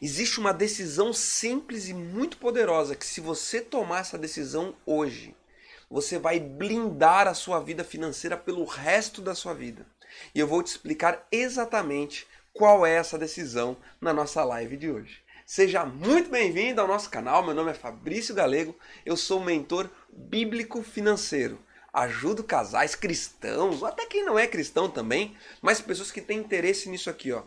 Existe uma decisão simples e muito poderosa que, se você tomar essa decisão hoje, você vai blindar a sua vida financeira pelo resto da sua vida. E eu vou te explicar exatamente qual é essa decisão na nossa live de hoje. Seja muito bem-vindo ao nosso canal. Meu nome é Fabrício Galego, eu sou mentor bíblico financeiro. Ajudo casais cristãos, ou até quem não é cristão também, mas pessoas que têm interesse nisso aqui, ó,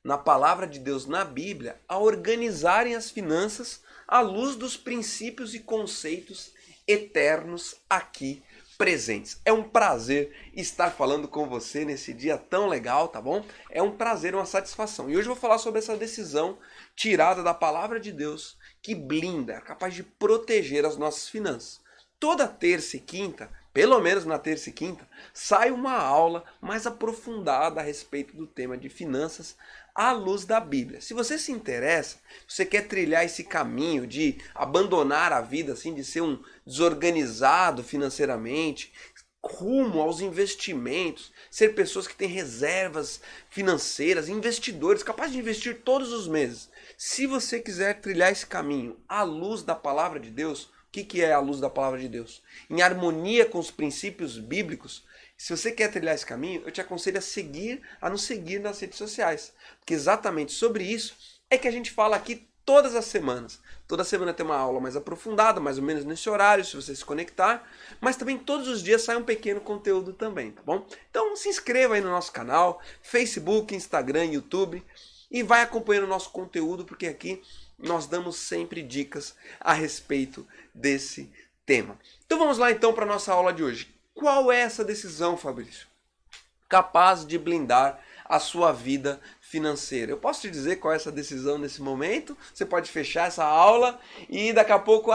na palavra de Deus, na Bíblia, a organizarem as finanças à luz dos princípios e conceitos eternos aqui presentes. É um prazer estar falando com você nesse dia tão legal, tá bom? É um prazer, uma satisfação. E hoje eu vou falar sobre essa decisão tirada da palavra de Deus que blinda, é capaz de proteger as nossas finanças. Toda terça e quinta, pelo menos na terça e quinta, sai uma aula mais aprofundada a respeito do tema de finanças à luz da Bíblia. Se você se interessa, você quer trilhar esse caminho de abandonar a vida, assim, de ser um desorganizado financeiramente, rumo aos investimentos, ser pessoas que têm reservas financeiras, investidores capazes de investir todos os meses. Se você quiser trilhar esse caminho à luz da palavra de Deus, o que é a luz da palavra de Deus? Em harmonia com os princípios bíblicos, se você quer trilhar esse caminho, eu te aconselho a nos seguir nas redes sociais. Porque exatamente sobre isso é que a gente fala aqui todas as semanas. Toda semana tem uma aula mais aprofundada, mais ou menos nesse horário, se você se conectar. Mas também todos os dias sai um pequeno conteúdo também, tá bom? Então se inscreva aí no nosso canal, Facebook, Instagram, YouTube. E vai acompanhando o nosso conteúdo, porque aqui nós damos sempre dicas a respeito desse tema. Então vamos lá então para a nossa aula de hoje. Qual é essa decisão, Fabrício, capaz de blindar a sua vida financeira? Eu posso te dizer qual é essa decisão nesse momento. Você pode fechar essa aula e daqui a pouco,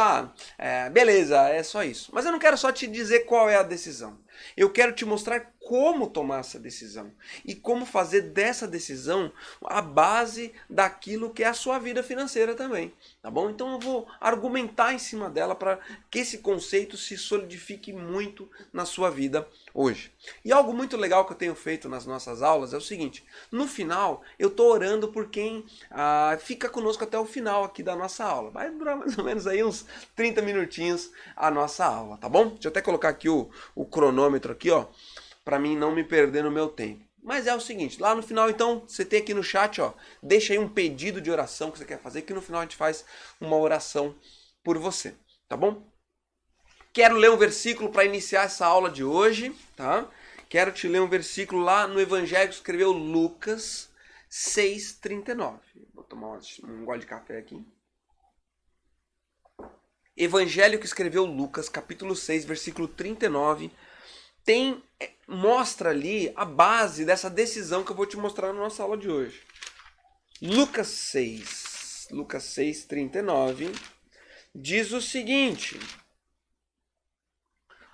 beleza, é só isso. Mas eu não quero só te dizer qual é a decisão. Eu quero te mostrar como tomar essa decisão e como fazer dessa decisão a base daquilo que é a sua vida financeira também, tá bom? Então eu vou argumentar em cima dela para que esse conceito se solidifique muito na sua vida hoje. E algo muito legal que eu tenho feito nas nossas aulas é o seguinte: no final eu estou orando por quem fica conosco até o final aqui da nossa aula. Vai durar mais ou menos aí uns 30 minutinhos a nossa aula, tá bom? Deixa eu até colocar aqui o cronômetro aqui, ó, para mim não me perder no meu tempo. Mas é o seguinte, lá no final então, você tem aqui no chat, ó, deixa aí um pedido de oração que você quer fazer, que no final a gente faz uma oração por você, tá bom? Quero ler um versículo para iniciar essa aula de hoje, tá? Quero te ler um versículo lá no Evangelho que escreveu Lucas 6,39. Vou tomar um gole de café aqui. Evangelho que escreveu Lucas, capítulo 6, versículo 39, mostra ali a base dessa decisão que eu vou te mostrar na nossa aula de hoje. Lucas 6, 39, diz o seguinte.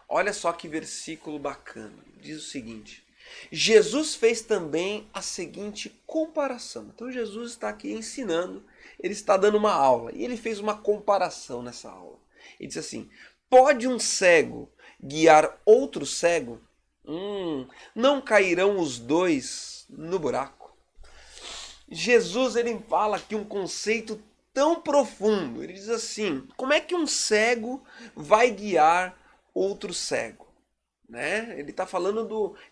Olha só que versículo bacana. Diz o seguinte: Jesus fez também a seguinte comparação. Então Jesus está aqui ensinando, ele está dando uma aula e ele fez uma comparação nessa aula. Ele disse assim: pode um cego guiar outro cego? Não cairão os dois no buraco? Jesus, ele fala aqui um conceito tão profundo. Ele diz assim: como é que um cego vai guiar outro cego? Né? Ele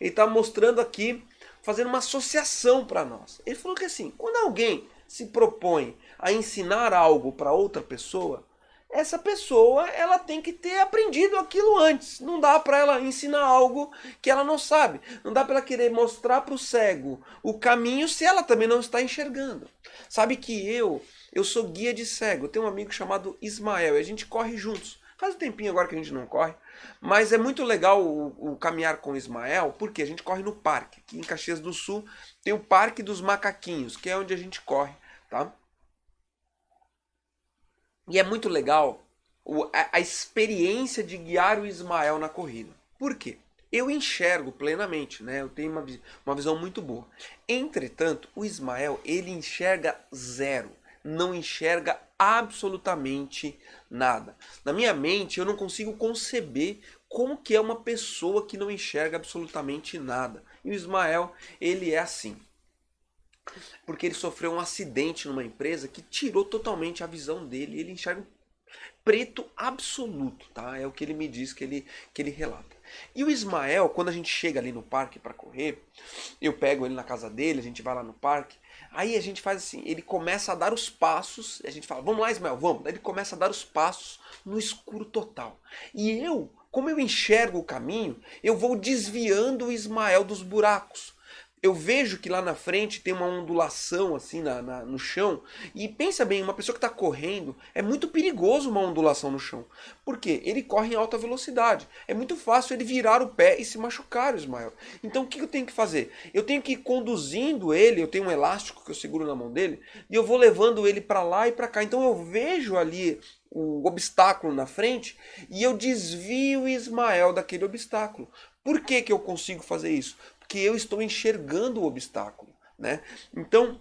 está mostrando aqui, fazendo uma associação para nós. Ele falou que assim, quando alguém se propõe a ensinar algo para outra pessoa, essa pessoa ela tem que ter aprendido aquilo antes. Não dá para ela ensinar algo que ela não sabe. Não dá para ela querer mostrar para o cego o caminho se ela também não está enxergando. Sabe que eu sou guia de cego. Eu tenho um amigo chamado Ismael e a gente corre juntos. Faz um tempinho agora que a gente não corre, mas é muito legal o caminhar com o Ismael, porque a gente corre no parque. Aqui em Caxias do Sul tem o Parque dos Macaquinhos, que é onde a gente corre, tá? E é muito legal a experiência de guiar o Ismael na corrida. Por quê? Eu enxergo plenamente, né? Eu tenho uma visão muito boa. Entretanto, o Ismael, ele enxerga zero. Não enxerga absolutamente nada. Na minha mente, eu não consigo conceber como que é uma pessoa que não enxerga absolutamente nada. E o Ismael, ele é assim. porque ele sofreu um acidente numa empresa que tirou totalmente a visão dele. Ele enxerga preto absoluto, tá? É o que ele me diz, que ele relata. E o Ismael, quando a gente chega ali no parque para correr, eu pego ele na casa dele, a gente vai lá no parque, aí a gente faz assim, ele começa a dar os passos, a gente fala, vamos lá Ismael, vamos. Daí ele começa a dar os passos no escuro total. E eu, como eu enxergo o caminho, eu vou desviando o Ismael dos buracos. Eu vejo que lá na frente tem uma ondulação assim no chão. E pensa bem, uma pessoa que está correndo, é muito perigoso uma ondulação no chão. Por quê? Ele corre em alta velocidade. É muito fácil ele virar o pé e se machucar, Ismael. Então o que eu tenho que fazer? Eu tenho que ir conduzindo ele, eu tenho um elástico que eu seguro na mão dele, e eu vou levando ele para lá e para cá. Então eu vejo ali o obstáculo na frente e eu desvio o Ismael daquele obstáculo. Por que que eu consigo fazer isso? Que eu estou enxergando o obstáculo, né? Então,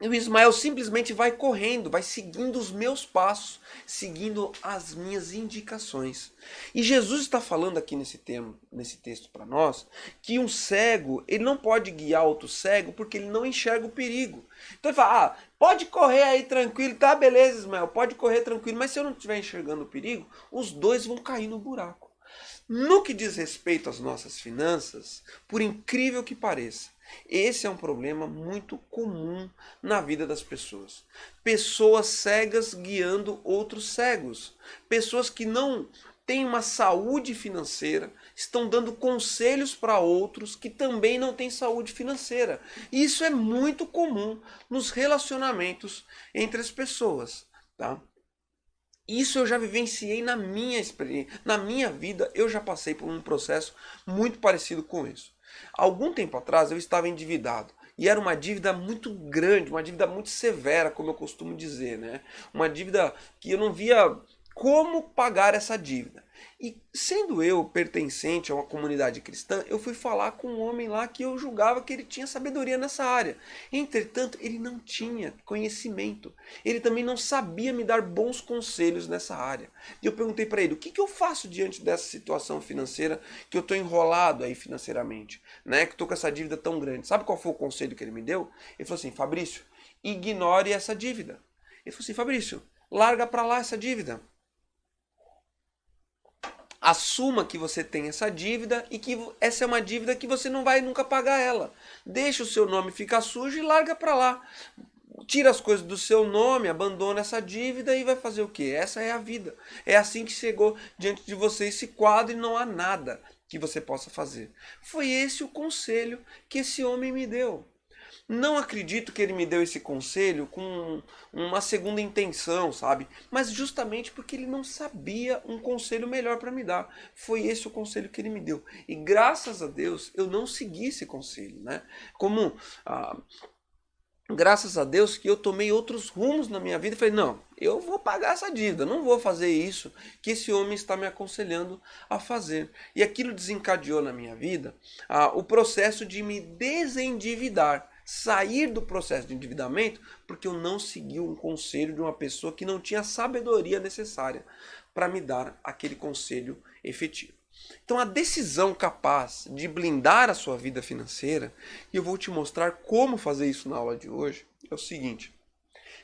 o Ismael simplesmente vai correndo, vai seguindo os meus passos, seguindo as minhas indicações. E Jesus está falando aqui nesse texto para nós, que um cego, ele não pode guiar outro cego porque ele não enxerga o perigo. Então ele fala, pode correr aí tranquilo, tá beleza Ismael, pode correr tranquilo, mas se eu não estiver enxergando o perigo, os dois vão cair no buraco. No que diz respeito às nossas finanças, por incrível que pareça, esse é um problema muito comum na vida das pessoas. Pessoas cegas guiando outros cegos. Pessoas que não têm uma saúde financeira, estão dando conselhos para outros que também não têm saúde financeira. E isso é muito comum nos relacionamentos entre as pessoas, tá? Isso eu já vivenciei na minha experiência, na minha vida, eu já passei por um processo muito parecido com isso. Algum tempo atrás eu estava endividado e era uma dívida muito grande, uma dívida muito severa, como eu costumo dizer, né? Uma dívida que eu não via como pagar essa dívida. E sendo eu pertencente a uma comunidade cristã, eu fui falar com um homem lá que eu julgava que ele tinha sabedoria nessa área. Entretanto, ele não tinha conhecimento. Ele também não sabia me dar bons conselhos nessa área. E eu perguntei para ele, o que eu faço diante dessa situação financeira que eu estou enrolado aí financeiramente, né? Que estou com essa dívida tão grande. Sabe qual foi o conselho que ele me deu? Ele falou assim, Fabrício, ignore essa dívida. Ele falou assim, Fabrício, larga para lá essa dívida. Assuma que você tem essa dívida e que essa é uma dívida que você não vai nunca pagar ela. Deixa o seu nome ficar sujo e larga para lá. Tira as coisas do seu nome, abandona essa dívida e vai fazer o quê? Essa é a vida. É assim que chegou diante de você esse quadro e não há nada que você possa fazer. Foi esse o conselho que esse homem me deu. Não acredito que ele me deu esse conselho com uma segunda intenção, sabe? Mas justamente porque ele não sabia um conselho melhor para me dar. Foi esse o conselho que ele me deu. E graças a Deus eu não segui esse conselho, né? Graças a Deus que eu tomei outros rumos na minha vida e falei, não, eu vou pagar essa dívida, não vou fazer isso que esse homem está me aconselhando a fazer. E aquilo desencadeou na minha vida o processo de me desendividar. Sair do processo de endividamento porque eu não segui um conselho de uma pessoa que não tinha a sabedoria necessária para me dar aquele conselho efetivo. Então a decisão capaz de blindar a sua vida financeira, e eu vou te mostrar como fazer isso na aula de hoje, é o seguinte: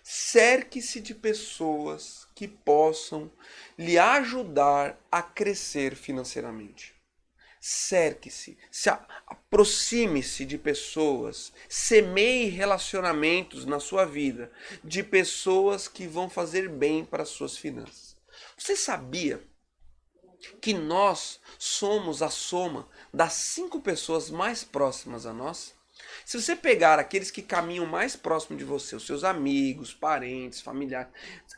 cerque-se de pessoas que possam lhe ajudar a crescer financeiramente. Cerque-se, aproxime-se de pessoas, semeie relacionamentos na sua vida de pessoas que vão fazer bem para as suas finanças. Você sabia que nós somos a soma das 5 pessoas mais próximas a nós? Se você pegar aqueles que caminham mais próximo de você, os seus amigos, parentes, familiares,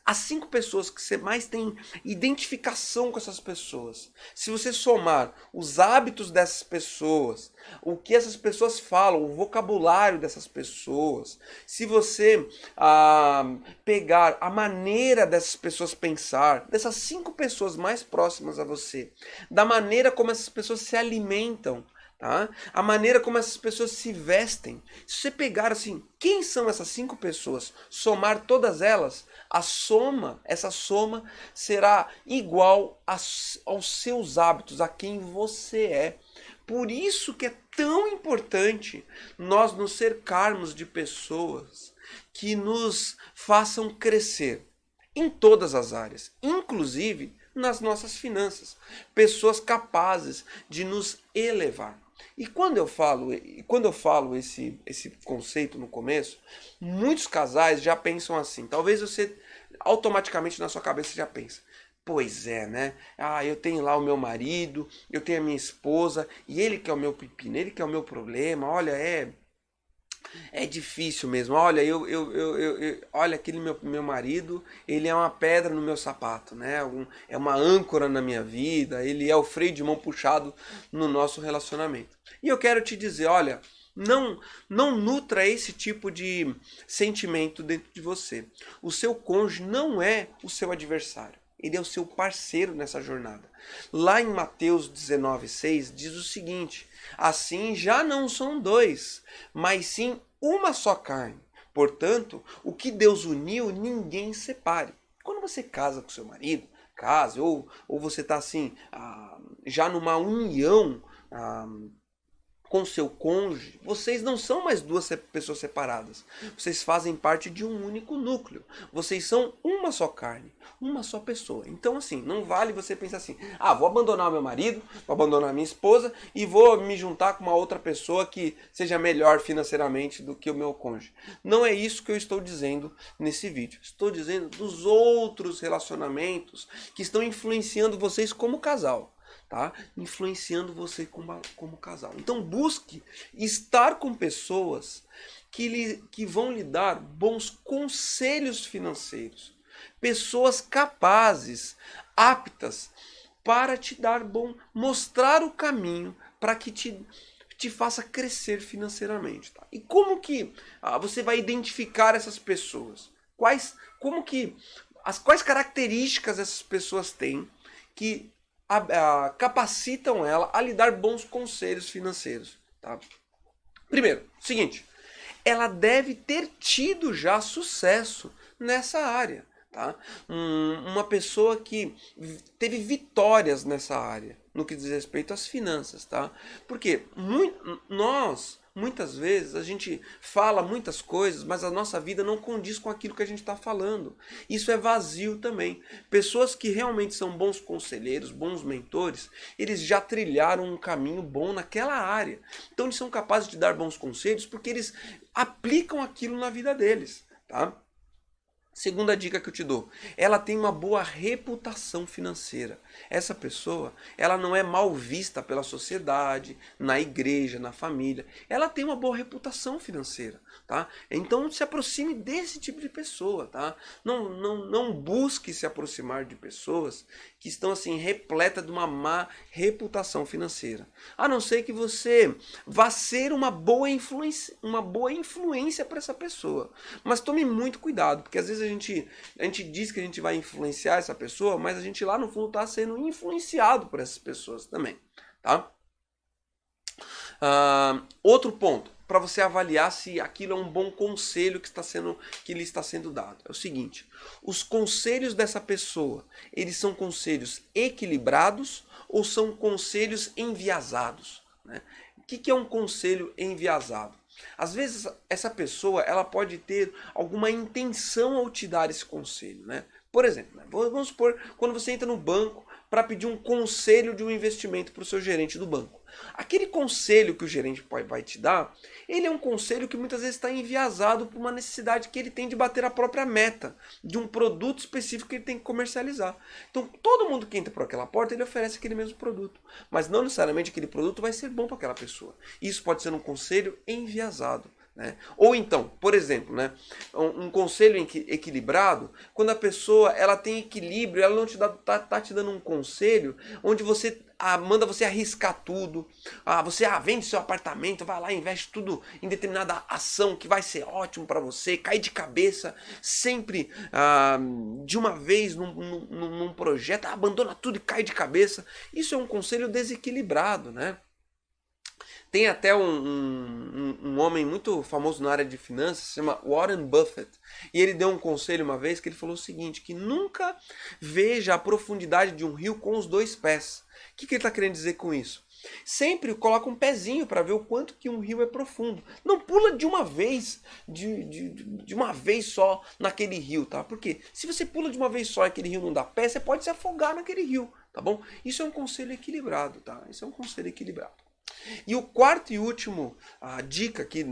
as 5 pessoas que você mais tem identificação com essas pessoas, se você somar os hábitos dessas pessoas, o que essas pessoas falam, o vocabulário dessas pessoas, se você pegar a maneira dessas pessoas pensar, dessas 5 pessoas mais próximas a você, da maneira como essas pessoas se alimentam, tá? A maneira como essas pessoas se vestem. Se você pegar assim, quem são essas 5 pessoas, somar todas elas, essa soma será igual aos seus hábitos, a quem você é. Por isso que é tão importante nós nos cercarmos de pessoas que nos façam crescer em todas as áreas, inclusive nas nossas finanças. Pessoas capazes de nos elevar. E quando eu falo esse conceito no começo, muitos casais já pensam assim. Talvez você automaticamente na sua cabeça já pensa: pois é, né? Ah, eu tenho lá o meu marido, eu tenho a minha esposa, e ele que é o meu pepino, ele que é o meu problema. Olha, é difícil mesmo. Olha, olha, aquele meu marido, ele é uma pedra no meu sapato, né? É uma âncora na minha vida, ele é o freio de mão puxado no nosso relacionamento. E eu quero te dizer, olha, não nutra esse tipo de sentimento dentro de você. O seu cônjuge não é o seu adversário. Ele é o seu parceiro nessa jornada. Lá em Mateus 19,6 diz o seguinte: assim já não são dois, mas sim uma só carne. Portanto, o que Deus uniu, ninguém separe. Quando você casa com seu marido, ou você está assim, já numa união com seu cônjuge, vocês não são mais duas pessoas separadas. Vocês fazem parte de um único núcleo. Vocês são uma só carne, uma só pessoa. Então, assim, não vale você pensar assim: vou abandonar o meu marido, vou abandonar a minha esposa e vou me juntar com uma outra pessoa que seja melhor financeiramente do que o meu cônjuge. Não é isso que eu estou dizendo nesse vídeo. Estou dizendo dos outros relacionamentos que estão influenciando vocês como casal. Tá? Influenciando você como casal. Então busque estar com pessoas que vão lhe dar bons conselhos financeiros. Pessoas capazes, aptas para te dar mostrar o caminho para que te faça crescer financeiramente. Tá? E como que você vai identificar essas pessoas? Quais características essas pessoas têm que capacitam ela a lhe dar bons conselhos financeiros. Tá? Primeiro, seguinte, ela deve ter tido já sucesso nessa área. Tá? Uma pessoa que teve vitórias nessa área, no que diz respeito às finanças. Tá? Porque muitas vezes a gente fala muitas coisas, mas a nossa vida não condiz com aquilo que a gente está falando. Isso é vazio também. Pessoas que realmente são bons conselheiros, bons mentores, eles já trilharam um caminho bom naquela área. Então eles são capazes de dar bons conselhos porque eles aplicam aquilo na vida deles. Tá? Segunda dica que eu te dou, ela tem uma boa reputação financeira. Essa pessoa, ela não é mal vista pela sociedade, na igreja, na família. Ela tem uma boa reputação financeira, tá? Então se aproxime desse tipo de pessoa, tá? Não busque se aproximar de pessoas que estão assim repletas de uma má reputação financeira. A não ser que você vá ser uma boa influência para essa pessoa. Mas tome muito cuidado, porque às vezes a gente diz que a gente vai influenciar essa pessoa, mas a gente lá no fundo está sendo influenciado por essas pessoas também, tá? Outro ponto, para você avaliar se aquilo é um bom conselho que lhe está sendo dado, é o seguinte: os conselhos dessa pessoa, eles são conselhos equilibrados ou são conselhos enviesados, né? O que é um conselho enviesado? Às vezes essa pessoa ela pode ter alguma intenção ao te dar esse conselho, né? Por exemplo, né? Vamos supor, quando você entra no banco para pedir um conselho de um investimento para o seu gerente do banco. Aquele conselho que o gerente vai te dar, ele é um conselho que muitas vezes está enviesado por uma necessidade que ele tem de bater a própria meta de um produto específico que ele tem que comercializar. Então, todo mundo que entra por aquela porta, ele oferece aquele mesmo produto. Mas não necessariamente aquele produto vai ser bom para aquela pessoa. Isso pode ser um conselho enviesado. Né? Ou então, por exemplo, né, um conselho equilibrado, quando a pessoa ela tem equilíbrio, ela não tá te dando um conselho onde você manda você arriscar tudo, você vende seu apartamento, vai lá e investe tudo em determinada ação que vai ser ótimo para você, cai de cabeça sempre de uma vez num projeto, abandona tudo e cai de cabeça. Isso é um conselho desequilibrado, né? Tem até um homem muito famoso na área de finanças, se chama Warren Buffett. E ele deu um conselho uma vez que ele falou o seguinte, que nunca veja a profundidade de um rio com os dois pés. O que ele está querendo dizer com isso? Sempre coloca um pezinho para ver o quanto que um rio é profundo. Não pula de uma vez, de uma vez só naquele rio, tá? Porque se você pula de uma vez só e aquele rio não dá pé, você pode se afogar naquele rio, tá bom? Isso é um conselho equilibrado, tá? Isso é um conselho equilibrado. E o quarto e último dica aqui,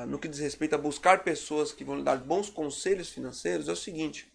no que diz respeito a buscar pessoas que vão lhe dar bons conselhos financeiros, é o seguinte.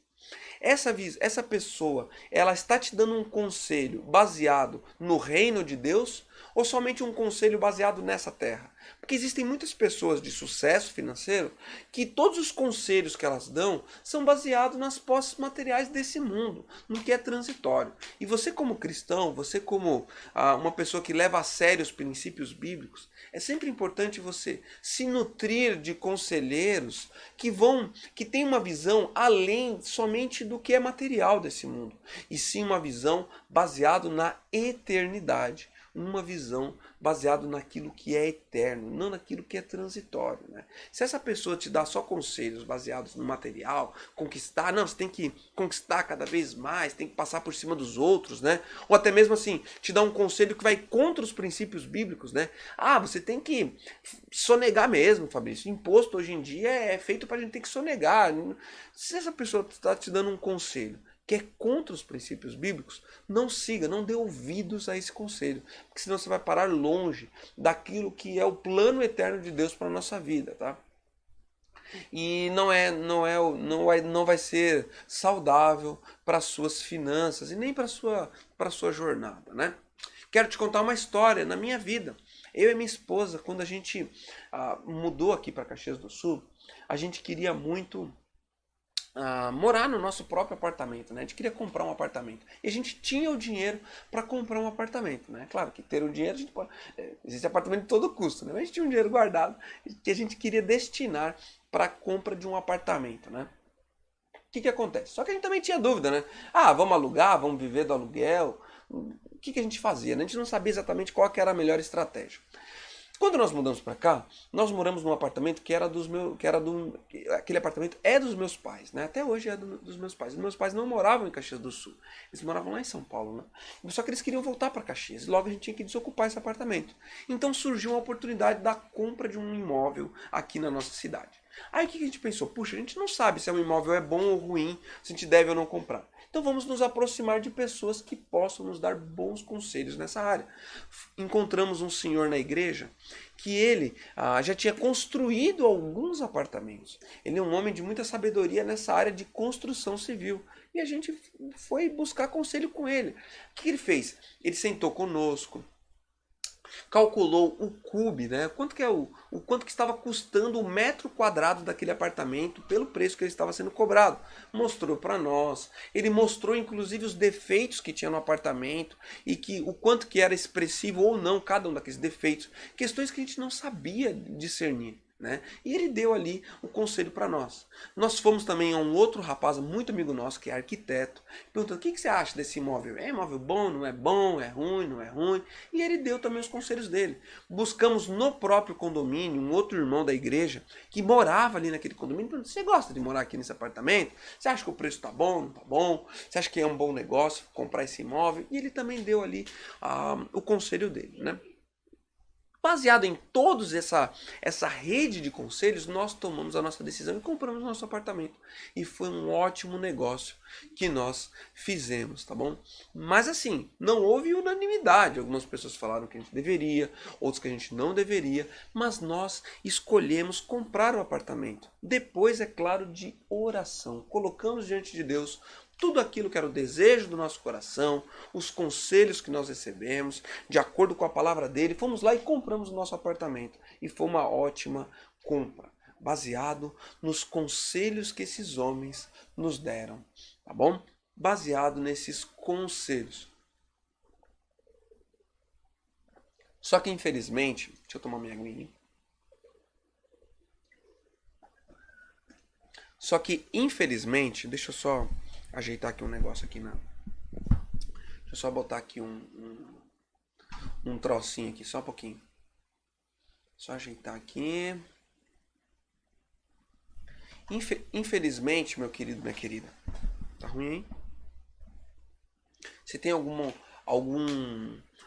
Essa pessoa, ela está te dando um conselho baseado no reino de Deus ou somente um conselho baseado nessa terra? Porque existem muitas pessoas de sucesso financeiro que todos os conselhos que elas dão são baseados nas posses materiais desse mundo, no que é transitório. E você como cristão, você como uma pessoa que leva a sério os princípios bíblicos, é sempre importante você se nutrir de conselheiros que têm uma visão além somente do que é material desse mundo, e sim uma visão baseada na eternidade. Uma visão baseada naquilo que é eterno, não naquilo que é transitório. Né? Se essa pessoa te dá só conselhos baseados no material, conquistar, não, você tem que conquistar cada vez mais, tem que passar por cima dos outros, né? Ou até mesmo assim, te dá um conselho que vai contra os princípios bíblicos, né? Ah, você tem que sonegar mesmo, Fabrício. Imposto hoje em dia é feito para a gente ter que sonegar. Se essa pessoa está te dando um conselho que é contra os princípios bíblicos, não siga, não dê ouvidos a esse conselho, porque senão você vai parar longe daquilo que é o plano eterno de Deus para a nossa vida, tá? E não vai ser saudável para as suas finanças e nem para a sua jornada, né? Quero te contar uma história na minha vida. Eu e minha esposa, quando a gente mudou aqui para Caxias do Sul, a gente queria muito morar no nosso próprio apartamento, né? A gente queria comprar um apartamento. E a gente tinha o dinheiro para comprar um apartamento, né? Claro que ter o dinheiro, a gente pode, existe apartamento de todo custo, né? Mas a gente tinha um dinheiro guardado que a gente queria destinar para a compra de um apartamento, né? O que acontece? Só que a gente também tinha dúvida, né? Ah, vamos alugar, vamos viver do aluguel. O que a gente fazia? Né? A gente não sabia exatamente qual que era a melhor estratégia. Quando nós mudamos para cá, nós moramos num apartamento aquele apartamento é dos meus pais, né? Até hoje é dos meus pais. Os meus pais não moravam em Caxias do Sul, eles moravam lá em São Paulo, né? Só que eles queriam voltar para Caxias, e logo a gente tinha que desocupar esse apartamento. Então surgiu a oportunidade da compra de um imóvel aqui na nossa cidade. Aí o que a gente pensou? Puxa, a gente não sabe se um imóvel é bom ou ruim, se a gente deve ou não comprar. Então vamos nos aproximar de pessoas que possam nos dar bons conselhos nessa área. Encontramos um senhor na igreja que ele já tinha construído alguns apartamentos. Ele é um homem de muita sabedoria nessa área de construção civil. E a gente foi buscar conselho com ele. O que ele fez? Ele sentou conosco, calculou o CUB, né? Quanto que estava custando o metro quadrado daquele apartamento pelo preço que ele estava sendo cobrado. Mostrou para nós. Ele mostrou inclusive os defeitos que tinha no apartamento e o quanto que era expressivo ou não cada um daqueles defeitos, questões que a gente não sabia discernir. Né? E ele deu ali o conselho para nós. Nós fomos também a um outro rapaz muito amigo nosso, que é arquiteto, perguntando: o que você acha desse imóvel? É imóvel bom, não é bom, é ruim, não é ruim? E ele deu também os conselhos dele. Buscamos no próprio condomínio um outro irmão da igreja que morava ali naquele condomínio, perguntando: você gosta de morar aqui nesse apartamento? Você acha que o preço está bom, não está bom? Você acha que é um bom negócio comprar esse imóvel? E ele também deu ali o conselho dele, né? Baseado em toda essa rede de conselhos, nós tomamos a nossa decisão e compramos nosso apartamento. E foi um ótimo negócio que nós fizemos, tá bom? Mas assim, não houve unanimidade. Algumas pessoas falaram que a gente deveria, outras que a gente não deveria, mas nós escolhemos comprar o apartamento. Depois, é claro, de oração. Colocamos diante de Deus tudo aquilo que era o desejo do nosso coração, os conselhos que nós recebemos, de acordo com a palavra dele, fomos lá e compramos o nosso apartamento. E foi uma ótima compra, baseado nos conselhos que esses homens nos deram, tá bom? Baseado nesses conselhos. Só que infelizmente, deixa eu tomar minha aguinha. Só que infelizmente, deixa eu só ajeitar aqui um negócio aqui na. Deixa eu só botar aqui um trocinho aqui, só um pouquinho. Só ajeitar aqui. Infelizmente, meu querido, minha querida. Tá ruim, hein? Você tem algum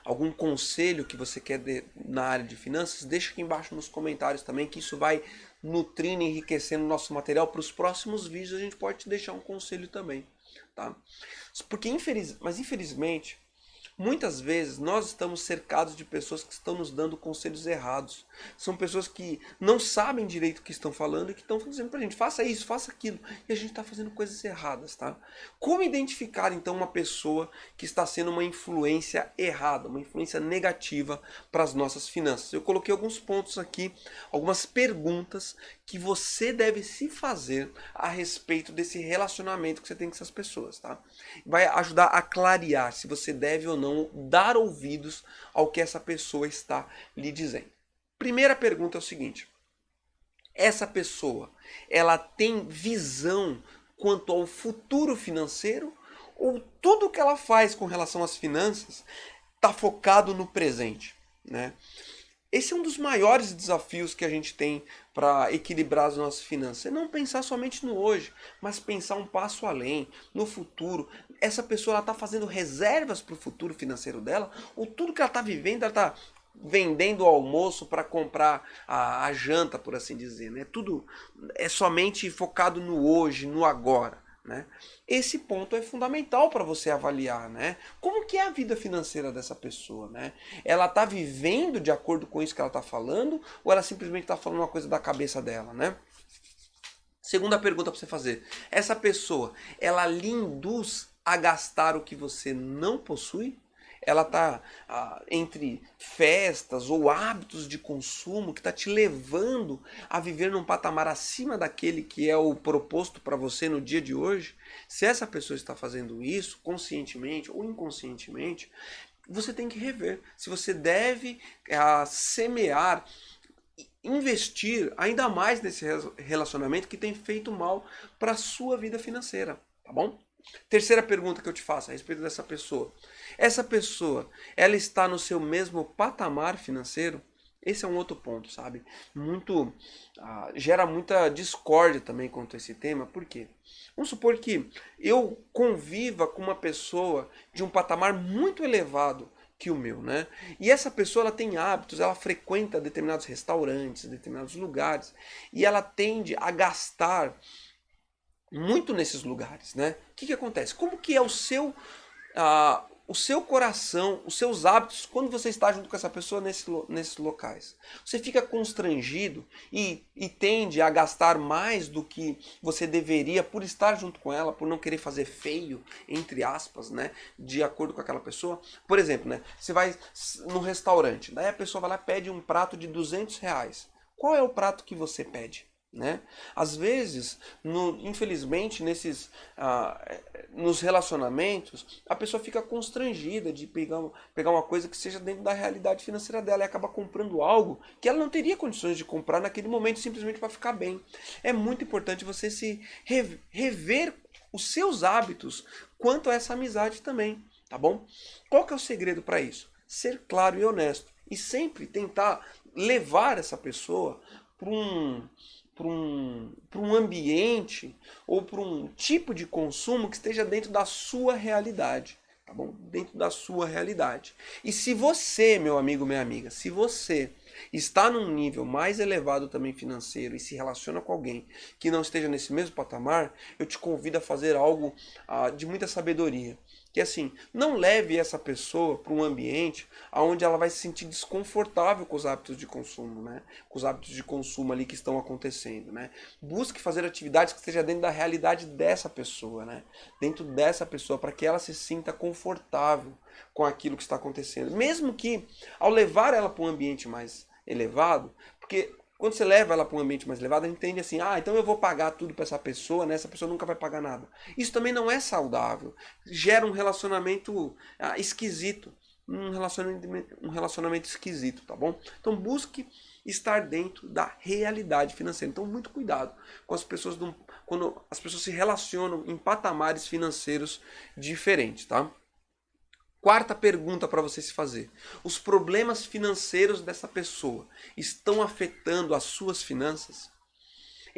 algum conselho que você quer na área de finanças, deixa aqui embaixo nos comentários também, que isso vai nutrindo e enriquecendo o nosso material. Para os próximos vídeos a gente pode te deixar um conselho também, tá? Porque infelizmente, muitas vezes nós estamos cercados de pessoas que estão nos dando conselhos errados. São pessoas que não sabem direito o que estão falando e que estão dizendo pra gente, faça isso, faça aquilo. E a gente está fazendo coisas erradas, tá? Como identificar então uma pessoa que está sendo uma influência errada, uma influência negativa para as nossas finanças? Eu coloquei alguns pontos aqui, algumas perguntas que você deve se fazer a respeito desse relacionamento que você tem com essas pessoas, tá? Vai ajudar a clarear se você deve ou não dar ouvidos ao que essa pessoa está lhe dizendo. Primeira pergunta é o seguinte: essa pessoa, ela tem visão quanto ao futuro financeiro, ou tudo que ela faz com relação às finanças está focado no presente, né? Esse é um dos maiores desafios que a gente tem para equilibrar as nossas finanças. É não pensar somente no hoje, mas pensar um passo além, no futuro. Essa pessoa está fazendo reservas para o futuro financeiro dela, ou tudo que ela está vivendo, ela está vendendo o almoço para comprar a janta, por assim dizer, né? Tudo é somente focado no hoje, no agora, né? Esse ponto é fundamental para você avaliar, né? Como que é a vida financeira dessa pessoa, né? Ela está vivendo de acordo com isso que ela está falando, ou ela simplesmente está falando uma coisa da cabeça dela, né? Segunda pergunta para você fazer: essa pessoa, ela lhe induz a gastar o que você não possui? Ela está entre festas ou hábitos de consumo que está te levando a viver num patamar acima daquele que é o proposto para você no dia de hoje? Se essa pessoa está fazendo isso, conscientemente ou inconscientemente, você tem que rever se você deve semear, investir ainda mais nesse relacionamento que tem feito mal para a sua vida financeira, tá bom? Terceira pergunta que eu te faço a respeito dessa pessoa: essa pessoa, ela está no seu mesmo patamar financeiro? Esse é um outro ponto, sabe? Gera muita discórdia também quanto a esse tema. Por quê? Vamos supor que eu conviva com uma pessoa de um patamar muito elevado que o meu, né? E essa pessoa, ela tem hábitos, ela frequenta determinados restaurantes, determinados lugares, e ela tende a gastar muito nesses lugares, né? O que acontece? Como que é o seu coração, os seus hábitos quando você está junto com essa pessoa nesses locais? Você fica constrangido e tende a gastar mais do que você deveria por estar junto com ela, por não querer fazer feio, entre aspas, né? De acordo com aquela pessoa. Por exemplo, né? Você vai num restaurante, daí a pessoa vai lá e pede um prato de R$ 200. Qual é o prato que você pede? Né? Às vezes, infelizmente, nos relacionamentos, a pessoa fica constrangida de pegar uma coisa que seja dentro da realidade financeira dela e acaba comprando algo que ela não teria condições de comprar naquele momento, simplesmente para ficar bem. É muito importante você se rever os seus hábitos quanto a essa amizade também, tá bom? Qual que é o segredo para isso? Ser claro e honesto e sempre tentar levar essa pessoa para um ambiente ou para um tipo de consumo que esteja dentro da sua realidade, tá bom? Dentro da sua realidade. E se você, meu amigo, minha amiga, se você está num nível mais elevado também financeiro e se relaciona com alguém que não esteja nesse mesmo patamar, eu te convido a fazer algo de muita sabedoria. Que assim, não leve essa pessoa para um ambiente onde ela vai se sentir desconfortável com os hábitos de consumo, né? Com os hábitos de consumo ali que estão acontecendo, né? Busque fazer atividades que estejam dentro da realidade dessa pessoa, né? Dentro dessa pessoa, para que ela se sinta confortável com aquilo que está acontecendo. Mesmo que, ao levar ela para um ambiente mais elevado, porque quando você leva ela para um ambiente mais elevado, a gente entende assim, então eu vou pagar tudo para essa pessoa, né? Essa pessoa nunca vai pagar nada. Isso também não é saudável. Gera um relacionamento esquisito. Um relacionamento esquisito, tá bom? Então busque estar dentro da realidade financeira. Então muito cuidado com as pessoas quando as pessoas se relacionam em patamares financeiros diferentes, tá? Quarta pergunta para você se fazer: os problemas financeiros dessa pessoa estão afetando as suas finanças?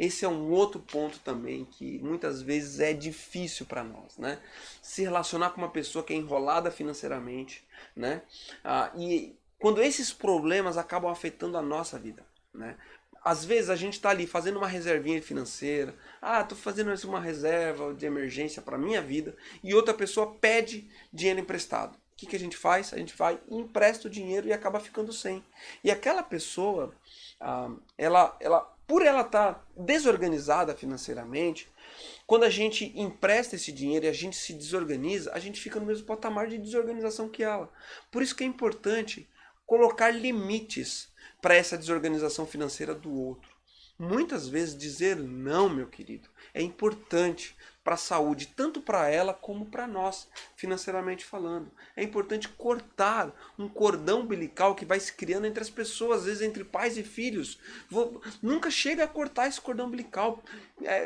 esse é um outro ponto também que muitas vezes é difícil para nós, né? Se relacionar com uma pessoa que é enrolada financeiramente, né? E quando esses problemas acabam afetando a nossa vida, né? Às vezes a gente está ali fazendo uma reservinha financeira, estou fazendo uma reserva de emergência para minha vida, e outra pessoa pede dinheiro emprestado. O que a gente faz? A gente vai, empresta o dinheiro e acaba ficando sem. E aquela pessoa, por ela estar desorganizada financeiramente, quando a gente empresta esse dinheiro e a gente se desorganiza, a gente fica no mesmo patamar de desorganização que ela. Por isso que é importante colocar limites para essa desorganização financeira do outro. Muitas vezes dizer não, meu querido, é importante para a saúde, tanto para ela como para nós, financeiramente falando. É importante cortar um cordão umbilical que vai se criando entre as pessoas, às vezes entre pais e filhos. Nunca chega a cortar esse cordão umbilical.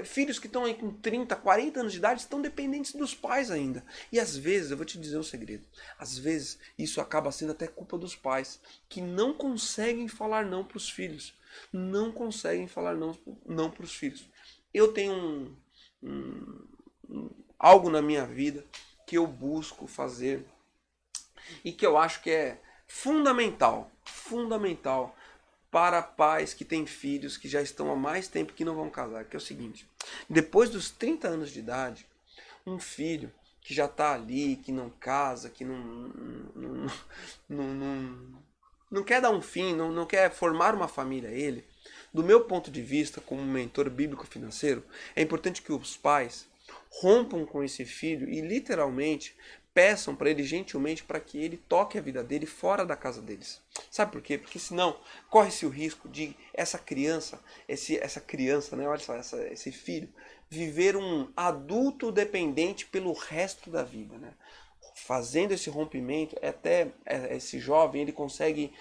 Filhos que estão aí com 30, 40 anos de idade estão dependentes dos pais ainda. E às vezes, eu vou te dizer um segredo, às vezes isso acaba sendo até culpa dos pais, que não conseguem falar não para os filhos. Não conseguem falar não para os filhos. Eu tenho algo na minha vida que eu busco fazer e que eu acho que é fundamental para pais que têm filhos que já estão há mais tempo que não vão casar, que é o seguinte: depois dos 30 anos de idade, um filho que já está ali, que não casa, que não quer dar um fim, não quer formar uma família, do meu ponto de vista, como mentor bíblico financeiro, é importante que os pais rompam com esse filho e literalmente peçam para ele gentilmente para que ele toque a vida dele fora da casa deles. Sabe por quê? Porque senão corre-se o risco de essa criança, né, olha só, esse filho, viver um adulto dependente pelo resto da vida, né? Fazendo esse rompimento, até esse jovem ele consegue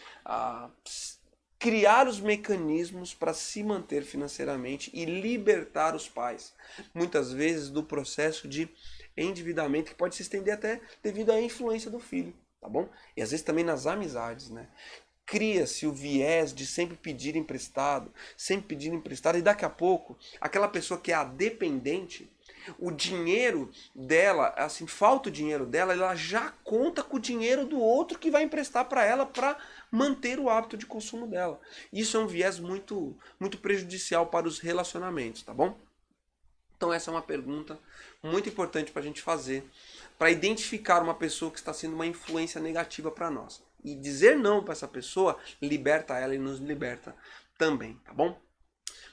criar os mecanismos para se manter financeiramente e libertar os pais, muitas vezes do processo de endividamento que pode se estender até devido à influência do filho, tá bom? E às vezes também nas amizades, né? Cria-se o viés de sempre pedir emprestado, e daqui a pouco, aquela pessoa que é a dependente, o dinheiro dela, assim, falta o dinheiro dela, ela já conta com o dinheiro do outro que vai emprestar para ela para manter o hábito de consumo dela. Isso é um viés muito, muito prejudicial para os relacionamentos, tá bom? Então essa é uma pergunta muito importante para a gente fazer, para identificar uma pessoa que está sendo uma influência negativa para nós. E dizer não para essa pessoa liberta ela e nos liberta também, tá bom?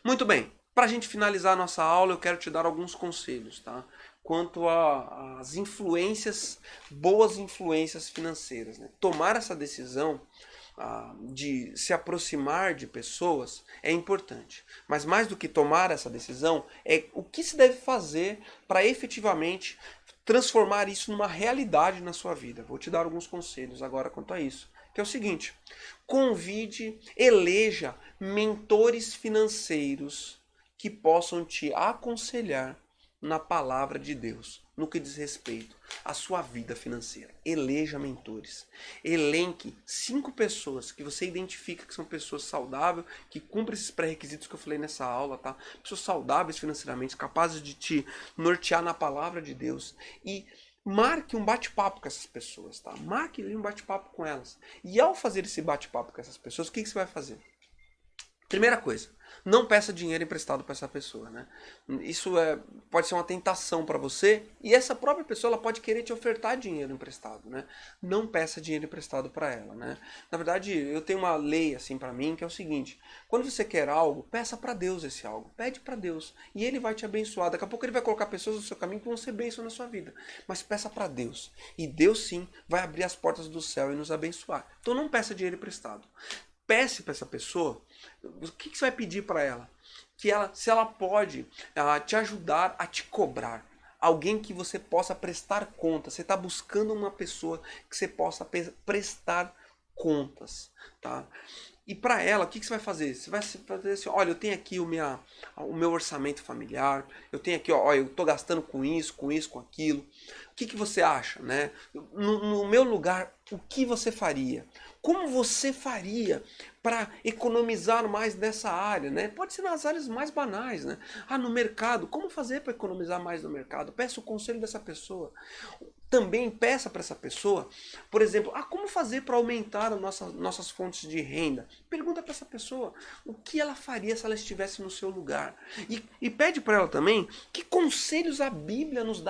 Muito bem, para a gente finalizar a nossa aula, eu quero te dar alguns conselhos, tá? Quanto às influências, boas influências financeiras, né? Tomar essa decisão de se aproximar de pessoas é importante. Mas mais do que tomar essa decisão, é o que se deve fazer para efetivamente transformar isso numa realidade na sua vida. Vou te dar alguns conselhos agora quanto a isso. Que é o seguinte: eleja mentores financeiros que possam te aconselhar na palavra de Deus, no que diz respeito à sua vida financeira. Eleja mentores. Elenque 5 pessoas que você identifica que são pessoas saudáveis, que cumprem esses pré-requisitos que eu falei nessa aula, tá? Pessoas saudáveis financeiramente, capazes de te nortear na palavra de Deus. E marque um bate-papo com essas pessoas, tá? Marque um bate-papo com elas. E ao fazer esse bate-papo com essas pessoas, o que você vai fazer? Primeira coisa, não peça dinheiro emprestado para essa pessoa, né? Isso pode ser uma tentação para você, e essa própria pessoa ela pode querer te ofertar dinheiro emprestado, né? Não peça dinheiro emprestado para ela, né? Na verdade, eu tenho uma lei assim para mim que é o seguinte: quando você quer algo, peça para Deus esse algo, pede para Deus e Ele vai te abençoar. Daqui a pouco Ele vai colocar pessoas no seu caminho que vão ser bênção na sua vida, mas peça para Deus e Deus sim vai abrir as portas do céu e nos abençoar. Então não peça dinheiro emprestado. Peça para essa pessoa, o que você vai pedir para ela? Se ela pode te ajudar a te cobrar. Alguém que você possa prestar contas. Você está buscando uma pessoa que você possa prestar contas. Tá? E para ela, o que você vai fazer? Você vai fazer assim: olha, eu tenho aqui o meu orçamento familiar, eu tenho aqui, ó, eu estou gastando com isso, com aquilo. O que você acha? Né? No meu lugar, o que você faria? Como você faria para economizar mais nessa área, né? Pode ser nas áreas mais banais, né? Ah, no mercado, como fazer para economizar mais no mercado? Peça o conselho dessa pessoa. Também peça para essa pessoa, por exemplo, como fazer para aumentar as nossas fontes de renda? Pergunta para essa pessoa o que ela faria se ela estivesse no seu lugar. E pede para ela também que conselhos a Bíblia nos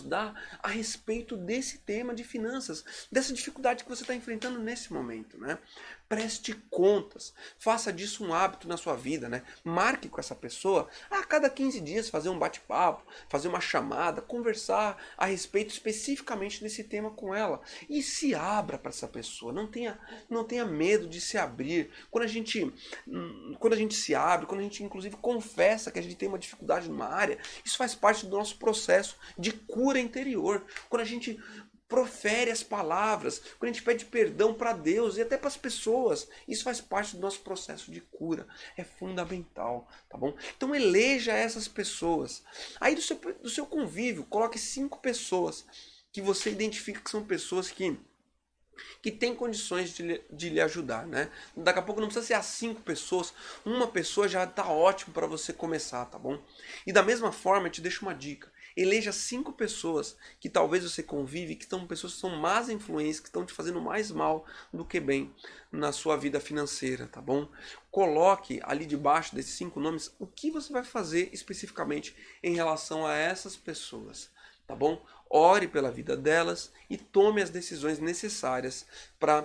dá a respeito desse tema de finanças, dessa dificuldade que você está enfrentando nesse momento, né? Preste contas, faça disso um hábito na sua vida, né? Marque com essa pessoa a cada 15 dias fazer um bate-papo, fazer uma chamada, conversar a respeito especificamente desse tema com ela. E se abra para essa pessoa, não tenha medo de se abrir. Quando a gente se abre, quando a gente inclusive confessa que a gente tem uma dificuldade numa área, isso faz parte do nosso processo de cura interior. Quando a gente profere as palavras, quando a gente pede perdão para Deus e até para as pessoas, isso faz parte do nosso processo de cura, é fundamental, tá bom? Então eleja essas pessoas. Aí do seu convívio, coloque 5 pessoas que você identifica que são pessoas que tem condições de lhe ajudar, né? Daqui a pouco não precisa ser as 5 pessoas, uma pessoa já está ótimo para você começar, tá bom? E da mesma forma, eu te deixo uma dica. Eleja 5 pessoas que talvez você convive, que são pessoas que são más influências, que estão te fazendo mais mal do que bem na sua vida financeira, tá bom? Coloque ali debaixo desses 5 nomes o que você vai fazer especificamente em relação a essas pessoas, tá bom? Ore pela vida delas e tome as decisões necessárias para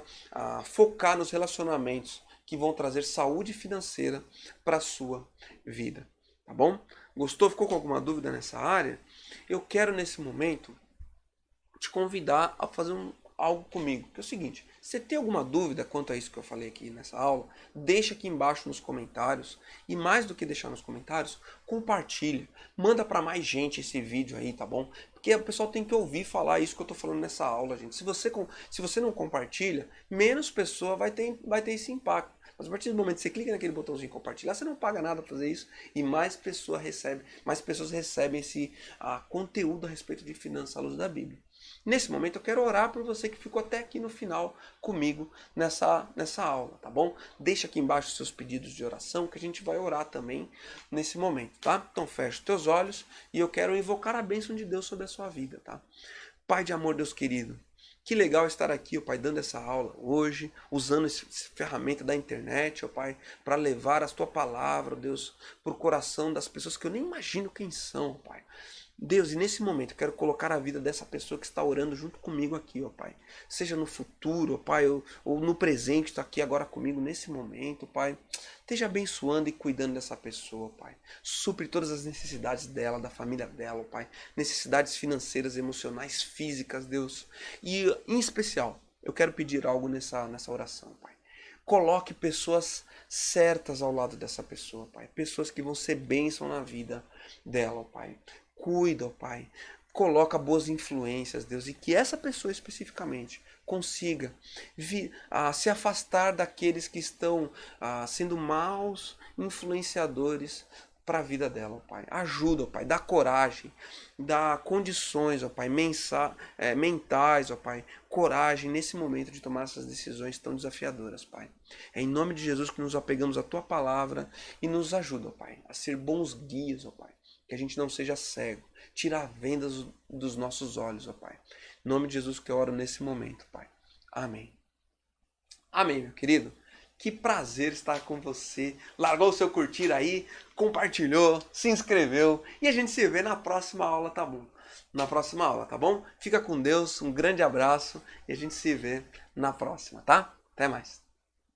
focar nos relacionamentos que vão trazer saúde financeira para a sua vida, tá bom? Gostou? Ficou com alguma dúvida nessa área? Eu quero nesse momento te convidar a fazer algo comigo, que é o seguinte: se você tem alguma dúvida quanto a isso que eu falei aqui nessa aula, deixa aqui embaixo nos comentários, e mais do que deixar nos comentários, compartilha, manda para mais gente esse vídeo aí, tá bom? Porque o pessoal tem que ouvir falar isso que eu tô falando nessa aula, gente. Se você não compartilha, menos pessoa vai ter esse impacto. Mas a partir do momento que você clica naquele botãozinho compartilhar, você não paga nada para fazer isso e mais pessoas recebem esse conteúdo a respeito de finanças à luz da Bíblia. Nesse momento eu quero orar por você que ficou até aqui no final comigo nessa aula, tá bom? Deixa aqui embaixo os seus pedidos de oração que a gente vai orar também nesse momento, tá? Então fecha os teus olhos e eu quero invocar a bênção de Deus sobre a sua vida, tá? Pai de amor, Deus querido, que legal estar aqui, ó Pai, dando essa aula hoje, usando essa ferramenta da internet, ó Pai, para levar a Tua palavra, ó Deus, para o coração das pessoas que eu nem imagino quem são, ó Pai. Deus, e nesse momento eu quero colocar a vida dessa pessoa que está orando junto comigo aqui, ó Pai. Seja no futuro, ó Pai, ou no presente, está aqui agora comigo nesse momento, Pai. Esteja abençoando e cuidando dessa pessoa, Pai. Supre todas as necessidades dela, da família dela, ó Pai. Necessidades financeiras, emocionais, físicas, Deus. E, em especial, eu quero pedir algo nessa oração, Pai. Coloque pessoas certas ao lado dessa pessoa, Pai. Pessoas que vão ser bênção na vida dela, ó Pai. Cuida, ó Pai. Coloca boas influências, Deus, e que essa pessoa especificamente consiga se afastar daqueles que estão sendo maus influenciadores para a vida dela, ó Pai. Ajuda, ó Pai, dá coragem, dá condições, ó Pai, mentais, ó Pai, coragem nesse momento de tomar essas decisões tão desafiadoras, Pai. É em nome de Jesus que nos apegamos à Tua palavra e nos ajuda, ó Pai, a ser bons guias, ó Pai. Que a gente não seja cego. Tira a venda dos nossos olhos, ó Pai. Em nome de Jesus que eu oro nesse momento, Pai. Amém. Amém, meu querido. Que prazer estar com você. Largou o seu curtir aí, compartilhou, se inscreveu. E a gente se vê na próxima aula, tá bom? Na próxima aula, tá bom? Fica com Deus, um grande abraço e a gente se vê na próxima, tá? Até mais.